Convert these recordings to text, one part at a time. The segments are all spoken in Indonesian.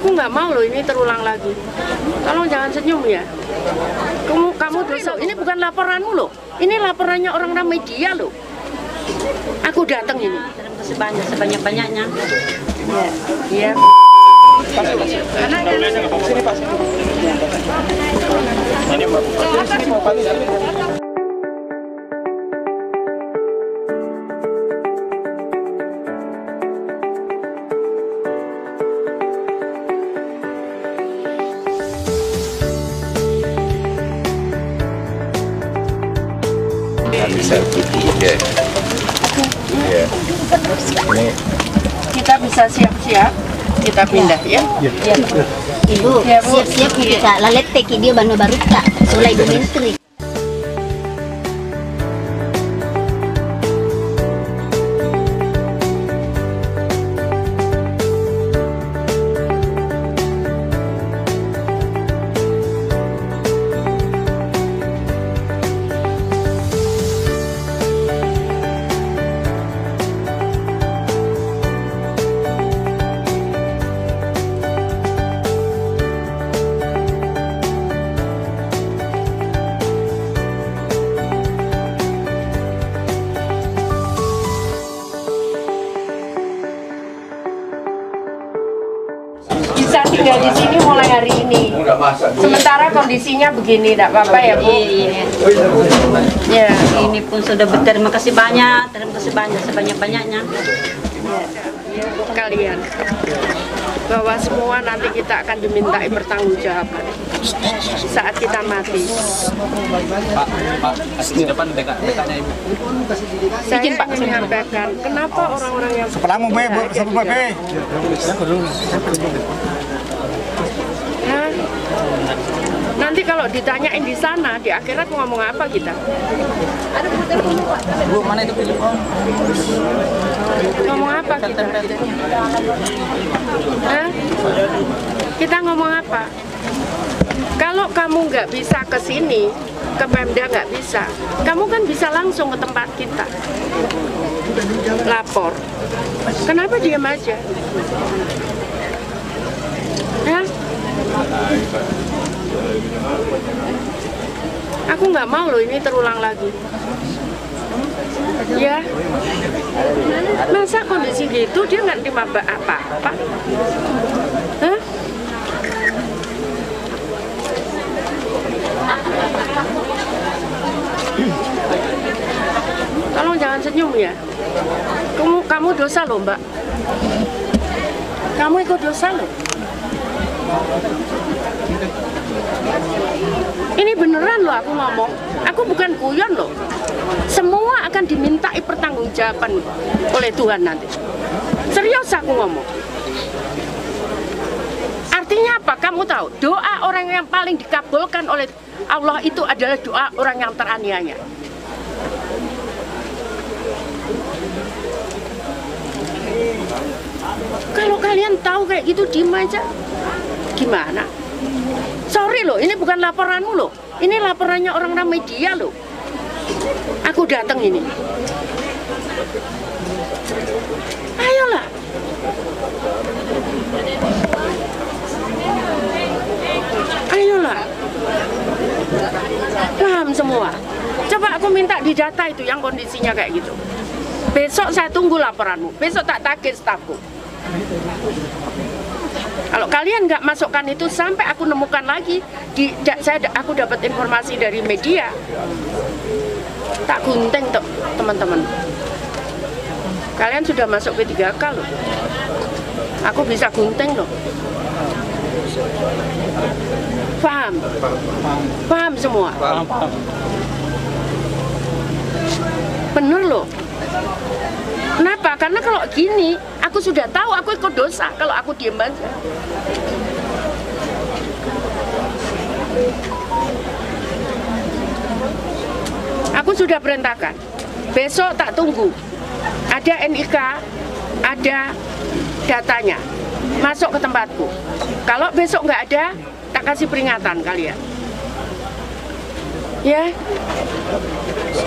Aku nggak mau loh ini terulang lagi. Tolong jangan senyum ya. Kamu dosa. Ini bukan laporanmu loh. Ini laporannya orang-orang media loh. Aku datang ini. Sebanyak-banyaknya. Iya. Karena sini Pak. Ini Mbak. Sini mau Pak. Bisa ya. Ya. Ini kita bisa siap-siap, kita pindah ya. Ibu, siap-siap kita lalet teki dia baru tak. Solai Ibu Menteri. Bisa tinggal di sini mulai hari ini. Sementara kondisinya begini, tidak apa-apa ya Bu? Ya, ini pun sudah berterima kasih banyak, sebanyak-banyaknya. Ya, kalian bahwa semua nanti kita akan dimintai pertanggungjawaban saat kita mati. Pak, di depan dekatnya Ibu. Saya ingin menyampaikan kenapa orang-orang yang Sepelamu B, Bu, sebelah B. Hah? Nanti kalau ditanyain di sana di akhirat ngomong apa kita? Bu, mana itu film? Ngomong apa kita? Hah? Kita ngomong apa? Kalau kamu nggak bisa ke sini, ke Pemda nggak bisa, kamu kan bisa langsung ke tempat kita lapor. Kenapa diam aja? Ya? Aku nggak mau loh ini terulang lagi. Ya, masa kondisi gitu dia nggak terima apa-apa? Hah? Tolong jangan senyum ya. Kamu dosa loh Mbak. Kamu ikut dosa loh. Ini beneran loh aku ngomong. Aku bukan guyon loh. Semua akan dimintai pertanggungjawaban oleh Tuhan nanti. Serius aku ngomong. Artinya apa? Kamu tahu, doa orang yang paling dikabulkan oleh Allah itu adalah doa orang yang teraniaya. Kalau kalian tahu kayak gitu, diem aja. Gimana? Sorry loh, ini bukan laporanmu loh. Ini laporannya orang-orang media loh. Aku datang ini. Ayolah. Ayolah. Paham semua. Coba aku minta di data itu yang kondisinya kayak gitu. Besok saya tunggu laporanmu. Besok tak tagih stafku. Kalau kalian nggak masukkan itu sampai aku nemukan lagi, aku dapat informasi dari media, tak gunting teman-teman. Kalian sudah masuk P3K loh. Aku bisa gunting loh. Paham? Paham semua? Paham. Bener loh. Kenapa? Karena kalau gini, aku sudah tahu aku ikut dosa kalau aku diem aja. Aku sudah perintahkan. Besok tak tunggu. Ada NIK, ada datanya. Masuk ke tempatku. Kalau besok nggak ada, tak kasih peringatan kalian. Ya,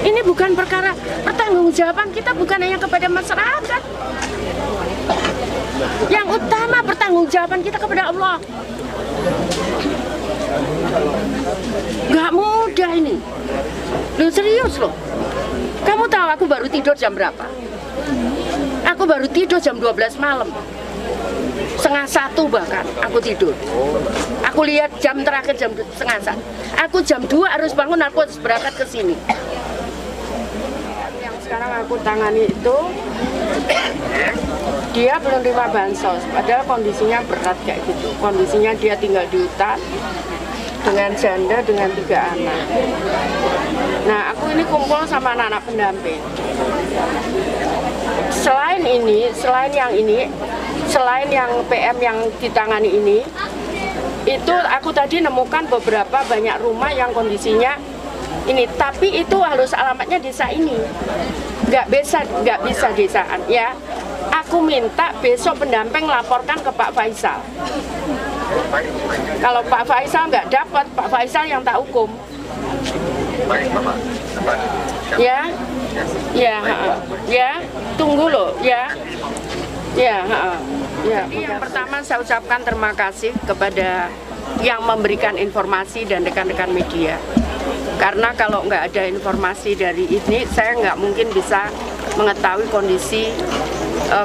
ini bukan perkara pertanggungjawaban kita bukan hanya kepada masyarakat. Yang utama pertanggungjawaban kita kepada Allah. Nggak mudah ini. Loh, serius loh. Kamu tahu aku baru tidur jam berapa? Aku baru tidur jam 12 malam. Setengah 1 bahkan aku tidur. Aku lihat jam terakhir jam setengah 1. Aku jam 2 harus bangun, aku harus berangkat ke sini. Yang sekarang aku tangani itu dia belum terima bansos, padahal kondisinya berat kayak gitu. Kondisinya dia tinggal di hutan dengan janda dengan 3 anak. Nah, aku ini kumpul sama anak-anak pendamping. Selain yang PM yang ditangani ini, itu aku tadi nemukan beberapa banyak rumah yang kondisinya ini, tapi itu harus alamatnya desa ini, nggak bisa desaan ya. Aku minta besok pendamping laporkan ke Pak Faisal. Kalau Pak Faisal nggak dapat, Pak Faisal yang tak hukum. Ya, tunggu loh, ya. Jadi yang pertama saya ucapkan terima kasih kepada yang memberikan informasi dan rekan-rekan media. Karena kalau nggak ada informasi dari ini, saya nggak mungkin bisa mengetahui kondisi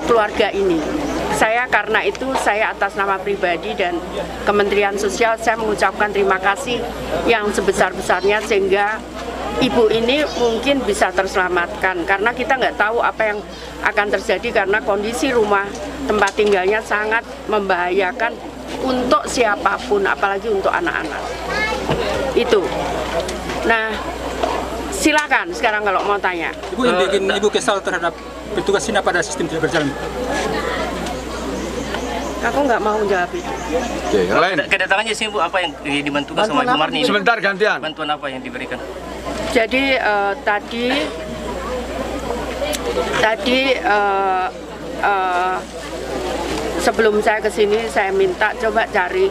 keluarga ini. Karena itu saya atas nama pribadi dan Kementerian Sosial, saya mengucapkan terima kasih yang sebesar-besarnya sehingga ibu ini mungkin bisa terselamatkan. Karena kita nggak tahu apa yang akan terjadi karena kondisi rumah tempat tinggalnya sangat membahayakan untuk siapapun, apalagi untuk anak-anak. Itu. Nah, silakan sekarang kalau mau tanya. Ibu yang bikin Ibu kesal terhadap petugas ini pada sistem tidak berjalan? Aku nggak mau jawab itu. Oke, yang lain. Kedatangannya sih Bu, apa yang dibantu sama Ibu Marni? Sebentar gantian. Bantuan apa yang diberikan? Jadi tadi sebelum saya ke sini saya minta coba cari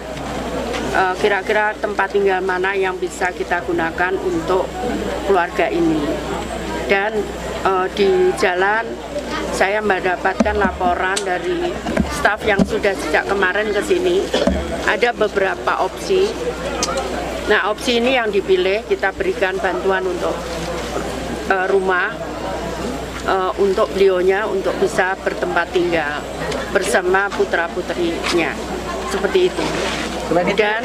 kira-kira tempat tinggal mana yang bisa kita gunakan untuk keluarga ini. Dan di jalan saya mendapatkan laporan dari staf yang sudah sejak kemarin ke sini, ada beberapa opsi. Nah, opsi ini yang dipilih, kita berikan bantuan untuk rumah untuk beliaunya untuk bisa bertempat tinggal bersama putra-putrinya, seperti itu. Dan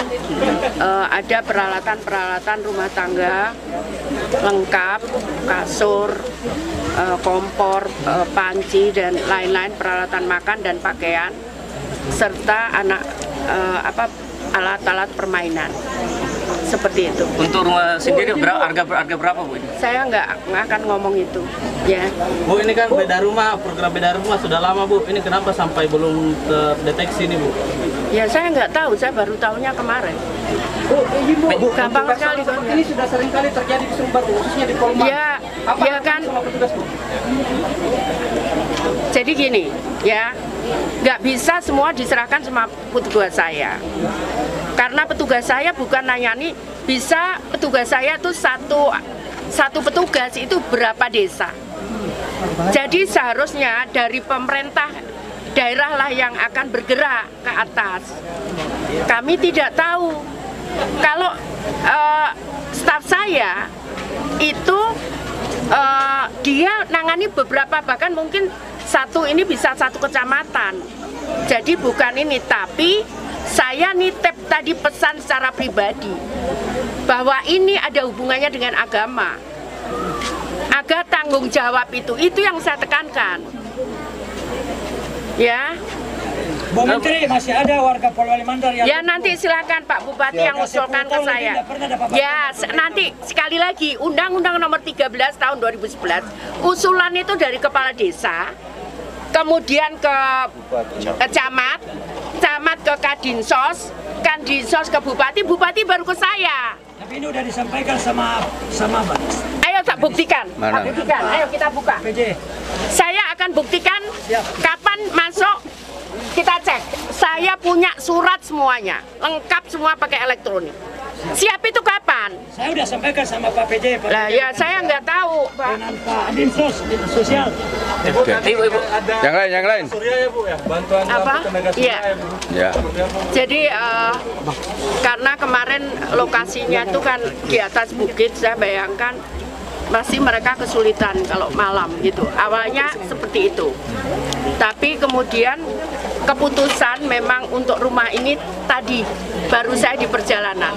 ada peralatan-peralatan rumah tangga lengkap, kasur, kompor, panci dan lain-lain, peralatan makan dan pakaian, serta alat-alat permainan. Seperti itu. Untuk rumah sendiri harga berapa Bu? Saya nggak akan ngomong itu, ya. Bu, ini kan beda rumah, program beda rumah sudah lama Bu. Ini kenapa sampai belum terdeteksi ini Bu? Ya saya nggak tahu, saya baru tahunya kemarin. Bu, gampang sekali kan? Ini sudah sering kali terjadi di Sumbar, khususnya di Polman. Ya kan. Jadi gini, ya, nggak bisa semua diserahkan sama petugas saya. Karena petugas saya bukan nanyani, bisa petugas saya itu satu petugas itu berapa desa. Jadi seharusnya dari pemerintah daerah lah yang akan bergerak ke atas. Kami tidak tahu. Kalau staf saya itu dia nangani beberapa, bahkan mungkin satu ini bisa satu kecamatan. Jadi bukan ini, tapi saya nitip tadi pesan secara pribadi bahwa ini ada hubungannya dengan agama, agar tanggung jawab itu yang saya tekankan, ya. Bu Menteri, masih ada warga Polewali Mandar yang... Ya nanti silakan Pak Bupati yang usulkan ke saya. Ya nanti sekali lagi Undang-Undang Nomor 13 Tahun 2011 usulan itu dari Kepala Desa, kemudian ke camat ke Kadinsos ke Bupati baru ke saya. Tapi ini udah disampaikan sama Bang. Ayo tak buktikan. Mana? Buktikan. Ayo kita buka. PJ. Saya akan buktikan kapan masuk. Kita cek. Saya punya surat semuanya, lengkap semua pakai elektronik. Siap itu kapan? Saya udah sampaikan sama Pak PJ, Pak Lah PJ, ya saya nggak tahu, Pak. dengan Pak Dinsos, Dinas Sosial. Oke. Ibu. Yang lain. Surya ya Bu ya, bantuan Apa? tenaga surya Iya. ya Bu. Ya. Jadi karena kemarin lokasinya itu kan di atas bukit, saya bayangkan pasti mereka kesulitan kalau malam gitu. Awalnya seperti itu. Tapi kemudian keputusan memang untuk rumah ini tadi baru saya di perjalanan.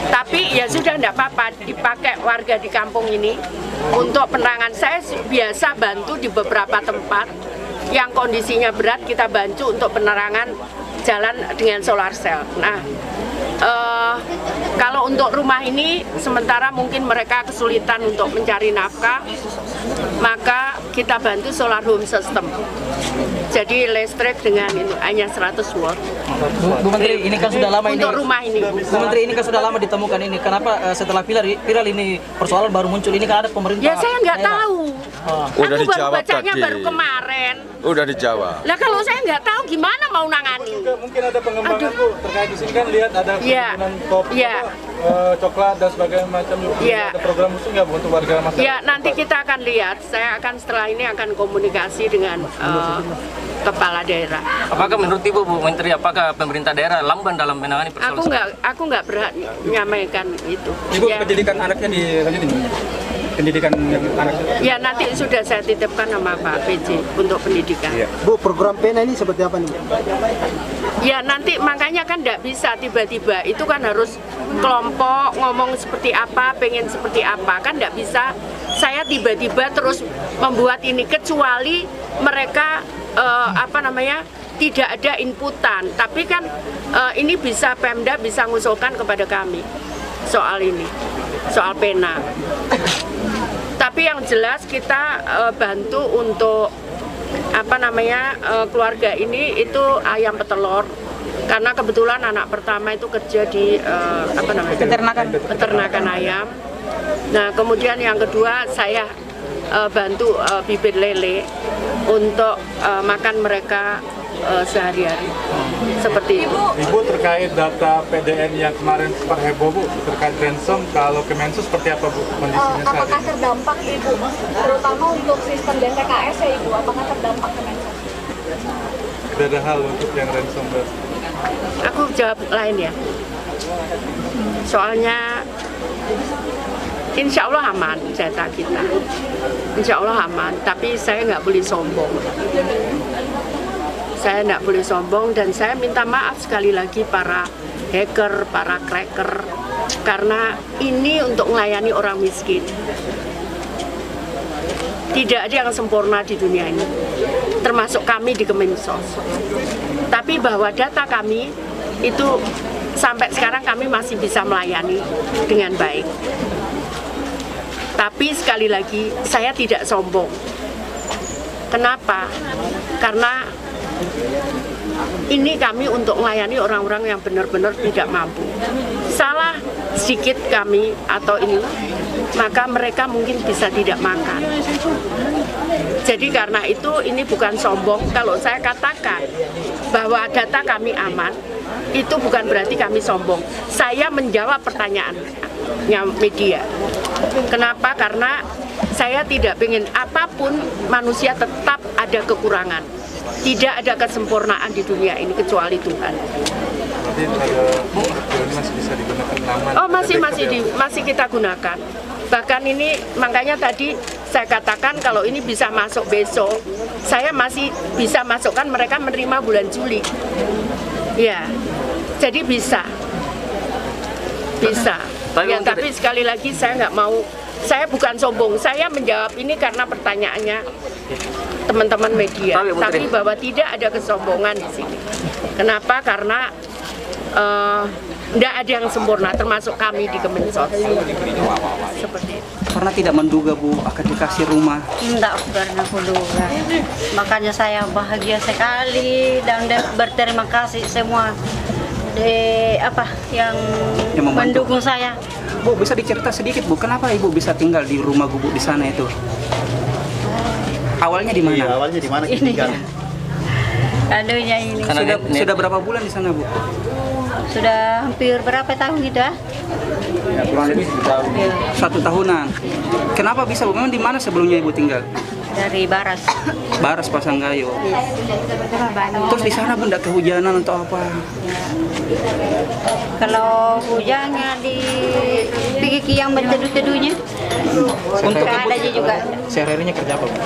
Tapi ya sudah enggak apa-apa dipakai warga di kampung ini untuk penerangan. Saya biasa bantu di beberapa tempat yang kondisinya berat, kita bantu untuk penerangan jalan dengan solar cell. Nah, kalau untuk rumah ini sementara mungkin mereka kesulitan untuk mencari nafkah, maka kita bantu solar home system. Jadi listrik dengan itu hanya 100 watt. Bu Menteri, ini kan sudah lama ini. Untuk rumah ini. Bu Menteri, ini kan sudah lama ditemukan ini. Kenapa setelah viral ini persoalan baru muncul? Ini kan ada pemerintah. Ya saya nggak daerah. tahu. Udah Aku baru dijawab bacanya tadi. baru kemarin. Udah dijawab. Lah kalau saya nggak tahu gimana mau nangani? Mungkin ada pengembangan Bu, terkait di sini kan lihat ada Iya. perkebunan kopi, Iya. coklat dan sebagainya macam. Iya. Ada program khusus nggak Bu untuk warga masyarakat? Ya nanti kita akan lihat. Saya akan setelah ini akan komunikasi dengan kepala daerah. Apakah menurut Ibu, Bu Menteri, apakah pemerintah daerah lamban dalam menangani persoalan? Aku nggak berhak menyampaikan itu. Ibu, Ya. pendidikan anaknya dilanjutin. Pendidikan anaknya. Ya nanti sudah saya titipkan sama Pak PJ untuk pendidikan. Bu, program PENA ini seperti apa nih? Ya nanti makanya kan nggak bisa tiba-tiba, itu kan harus kelompok ngomong seperti apa, pengen seperti apa, kan nggak bisa saya tiba-tiba terus membuat ini, kecuali mereka tidak ada inputan. Tapi kan ini bisa Pemda bisa ngusulkan kepada kami soal ini, soal pena. Tapi yang jelas kita bantu untuk keluarga ini itu ayam petelur, karena kebetulan anak pertama itu kerja di peternakan ayam. Nah kemudian yang kedua saya bantu bibit lele untuk makan mereka sehari-hari, seperti itu. Ibu, terkait data PDN yang kemarin sempat heboh Bu, terkait ransom, kalau Kemensos seperti apa Bu kondisinya saat Apakah ini? terdampak Ibu, terutama untuk sistem DTKS ya Ibu, apakah terdampak Kemensos? Tidak ada hal untuk yang ransom Bu. Aku jawab lain ya. Soalnya insya Allah aman data kita. Insya Allah aman, tapi saya nggak boleh sombong. Saya nggak boleh sombong dan saya minta maaf sekali lagi para hacker, para cracker, karena ini untuk melayani orang miskin. Tidak ada yang sempurna di dunia ini, termasuk kami di Kemensos. Tapi bahwa data kami itu sampai sekarang kami masih bisa melayani dengan baik. Tapi sekali lagi saya tidak sombong. Kenapa? Karena ini kami untuk melayani orang-orang yang benar-benar tidak mampu. Salah sedikit kami atau ini, maka mereka mungkin bisa tidak makan. Jadi karena itu ini bukan sombong. Kalau saya katakan bahwa data kami aman, itu bukan berarti kami sombong. Saya menjawab pertanyaannya media. Kenapa? Karena saya tidak ingin apapun manusia tetap ada kekurangan. Tidak ada kesempurnaan di dunia ini kecuali Tuhan. Berarti masih bisa digunakan aman? Oh masih kita gunakan. Bahkan ini makanya tadi saya katakan kalau ini bisa masuk besok, saya masih bisa masukkan mereka menerima bulan Juli. Ya, jadi bisa. Ya, tapi sekali lagi saya nggak mau. Saya bukan sombong. Saya menjawab ini karena pertanyaannya teman-teman media. Tapi bahwa tidak ada kesombongan di sini. Kenapa? Karena tidak ada yang sempurna, termasuk kami di Kemensos. Seperti itu. Karena tidak menduga Bu akan dikasih rumah. Tidak pernah kuduga. Makanya saya bahagia sekali dan berterima kasih semua yang mendukung saya. Bu, bisa dicerita sedikit Bu, kenapa Ibu bisa tinggal di rumah gubuk di sana itu? Awalnya di mana? Iya, awalnya di mana tinggal? Aduhnya ini. Sudah berapa bulan di sana Bu? Sudah hampir berapa tahun gitu ah? Kurang lebih 1 tahun. 1 tahunan. Kenapa bisa Bu? Memang di mana sebelumnya Ibu tinggal? Dari Baras. Baras Pasanggayo. Terus di sana Bu enggak kehujanan atau apa? Kalau hujannya di pergi yang berteduh-teduhnya. Untuk ada aja juga. Sehari-harinya kerja apa Bu?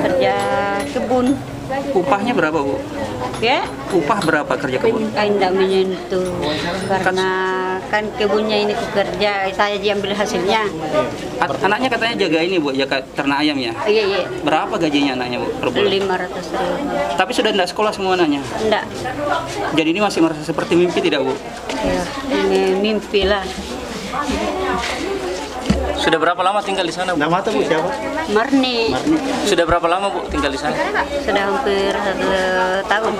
Kerja kebun. Upahnya berapa Bu? Ya? Upah berapa kerja kebun? Tidak menyentuh karena kan kebunnya ini kerja saya aja ambil hasilnya. Anaknya katanya jaga ini Bu, jaga ternak ayam ya? Iya. Berapa gajinya anaknya Bu per bulan? 500.000. Tapi sudah tidak sekolah semua anaknya? Enggak. Jadi ini masih merasa seperti mimpi tidak Bu? Ya, ini mimpi lah. Sudah berapa lama tinggal di sana, Bu? Nama Bu siapa? Marni. Sudah berapa lama, Bu, tinggal di sana? Sudah hampir 1 tahun.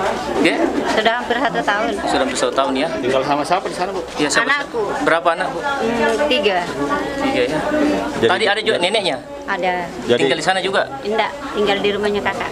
Ya? Sudah hampir 1 tahun. Sudah hampir 1 tahun ya. Tinggal sama siapa di sana, Bu? Ya, Anakku. Berapa anak, Bu? 3. 3 ya. Tadi ada juga neneknya? Ada. Tinggal di sana juga? Enggak, tinggal di rumahnya kakak.